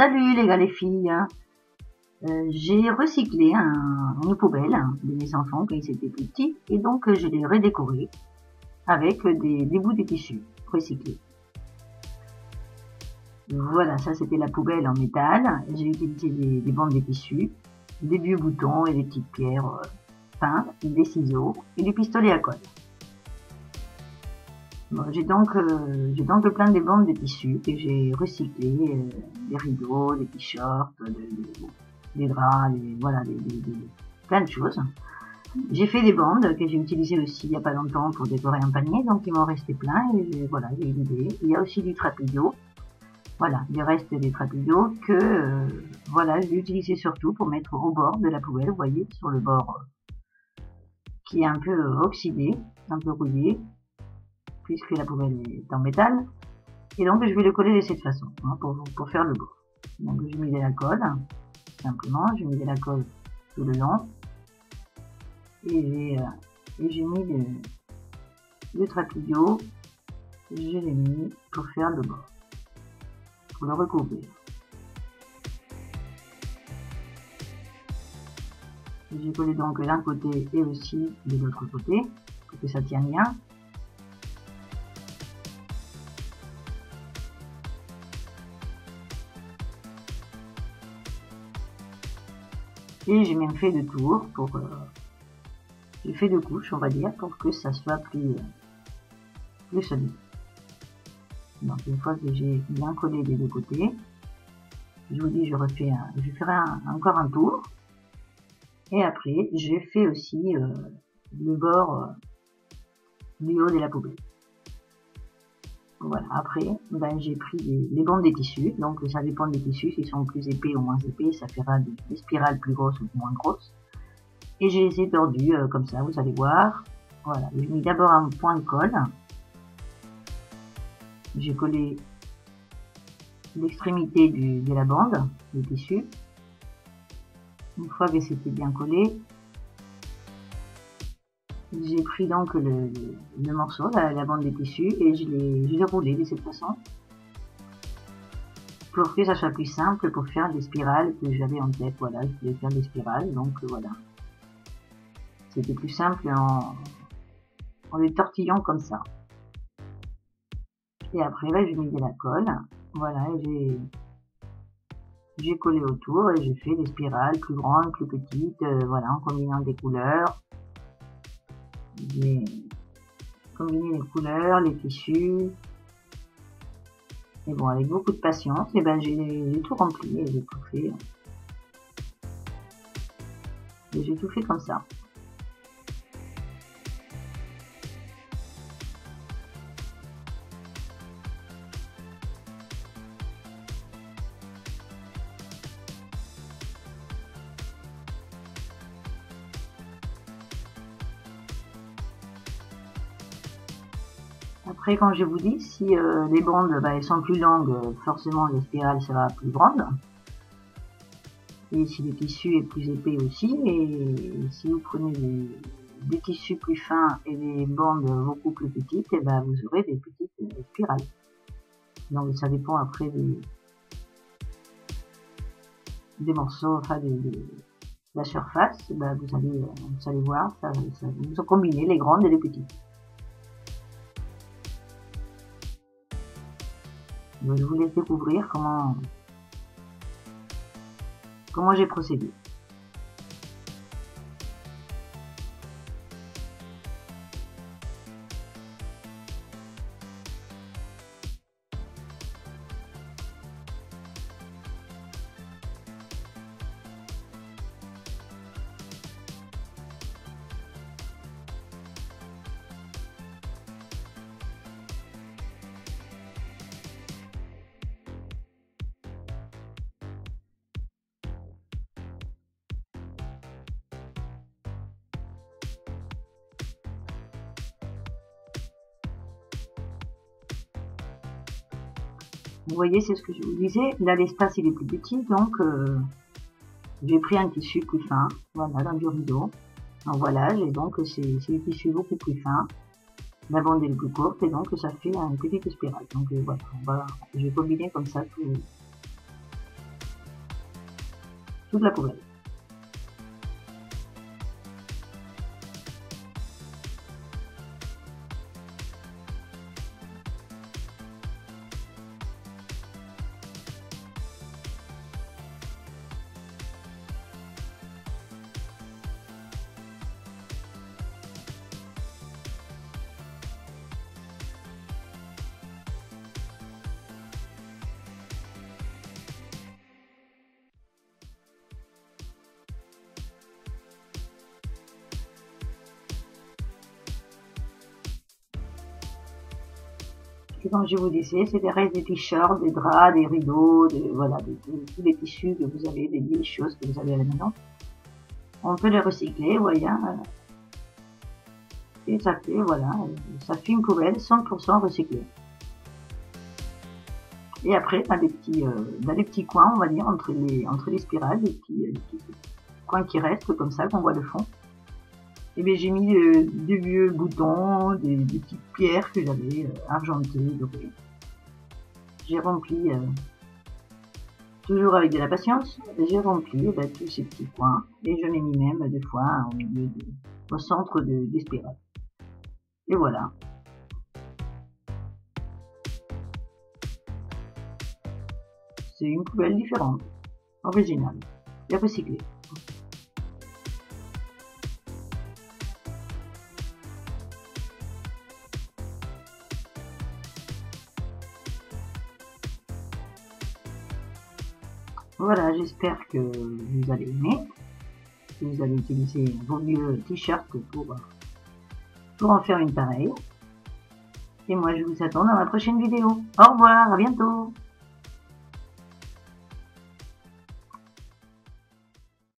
Salut les gars, les filles. J'ai recyclé une poubelle de mes enfants quand ils étaient plus petits et donc je l'ai redécoré avec des bouts de tissu recyclés. Voilà, ça c'était la poubelle en métal. J'ai utilisé des bandes de tissu, des vieux boutons et des petites pierres peintes, des ciseaux et du pistolet à colle. Bon, j'ai donc plein de bandes de tissu que j'ai recyclées, des rideaux, des t-shirts, des draps, voilà, plein de choses. J'ai fait des bandes que j'ai utilisées aussi il n'y a pas longtemps pour décorer un panier, donc il m'en restait plein et voilà, j'ai une idée. Il y a aussi du trapillo. Voilà, il reste des trapillos que voilà, j'ai utilisé surtout pour mettre au bord de la poubelle, vous voyez, sur le bord qui est un peu oxydé, un peu rouillé, puisque la poubelle est en métal. Et donc je vais le coller de cette façon, hein, pour faire le bord. Donc je mets de la colle, simplement, je mets de la colle tout le long. Et j'ai mis le trapillo, je l'ai mis pour faire le bord, pour le recouvrir. J'ai collé donc d'un côté et aussi de l'autre côté, pour que ça tienne bien. Et j'ai même fait 2 tours j'ai fait 2 couches, on va dire, pour que ça soit plus solide. Donc une fois que j'ai bien collé des 2 côtés, je vous dis, je ferai encore un tour. Et après, j'ai fait aussi le bord du haut de la poubelle. Voilà, après, j'ai pris les bandes des tissus, donc ça dépend des tissus, s'ils sont plus épais ou moins épais, ça fera des spirales plus grosses ou moins grosses. Et j'ai les ai tordus comme ça, vous allez voir. Voilà, j'ai mis d'abord un point de colle. J'ai collé l'extrémité de la bande, du tissu. Une fois que c'était bien collé, j'ai pris donc le morceau, la bande de tissu, et je l'ai roulé de cette façon pour que ça soit plus simple pour faire des spirales que j'avais en tête. Voilà, je voulais faire des spirales, donc voilà. C'était plus simple en les tortillant comme ça. Et après, j'ai mis de la colle. Voilà, j'ai collé autour et j'ai fait des spirales plus grandes, plus petites, voilà, en combinant des couleurs. J'ai combiné les couleurs, les tissus. Et bon, avec beaucoup de patience, et j'ai tout rempli et j'ai tout fait. Et j'ai tout fait comme ça. Après, quand je vous dis, si les bandes elles sont plus longues, forcément la spirale sera plus grande. Et si le tissu est plus épais aussi, et si vous prenez des tissus plus fins et des bandes beaucoup plus petites, et vous aurez des petites spirales. Donc ça dépend après des morceaux, enfin de la surface, vous allez voir, vous combinez les grandes et les petites. Donc, je vous laisse découvrir comment j'ai procédé. Vous voyez, c'est ce que je vous disais, là l'espace il est plus petit, donc j'ai pris un tissu plus fin, voilà, dans du rideau. En voilage, et donc c'est du tissu beaucoup plus fin. La bande est plus courte, et donc ça fait une petite spirale. Donc voilà, je vais combiner comme ça toute la poubelle. Et comme je vous disais, c'est des restes des t-shirts, des draps, des rideaux, voilà, tous les tissus que vous avez, des vieilles choses que vous avez à la maison. On peut les recycler, voyez. Et ça fait, voilà, ça fait une poubelle 100% recyclée. Et après, dans les petits coins, on va dire, entre les spirales, des petits coins qui restent comme ça, qu'on voit le fond. Et bien j'ai mis des vieux boutons, des petites pierres que j'avais argentées, dorées. J'ai rempli, toujours avec de la patience, j'ai rempli tous ces petits coins. Et je l'ai mis même des fois au centre des spirales. Et voilà. C'est une poubelle différente, originale et recyclée. Voilà, j'espère que vous allez aimer, que vous allez utiliser vos vieux t-shirts pour en faire une pareille. Et moi, je vous attends dans la prochaine vidéo. Au revoir, à bientôt!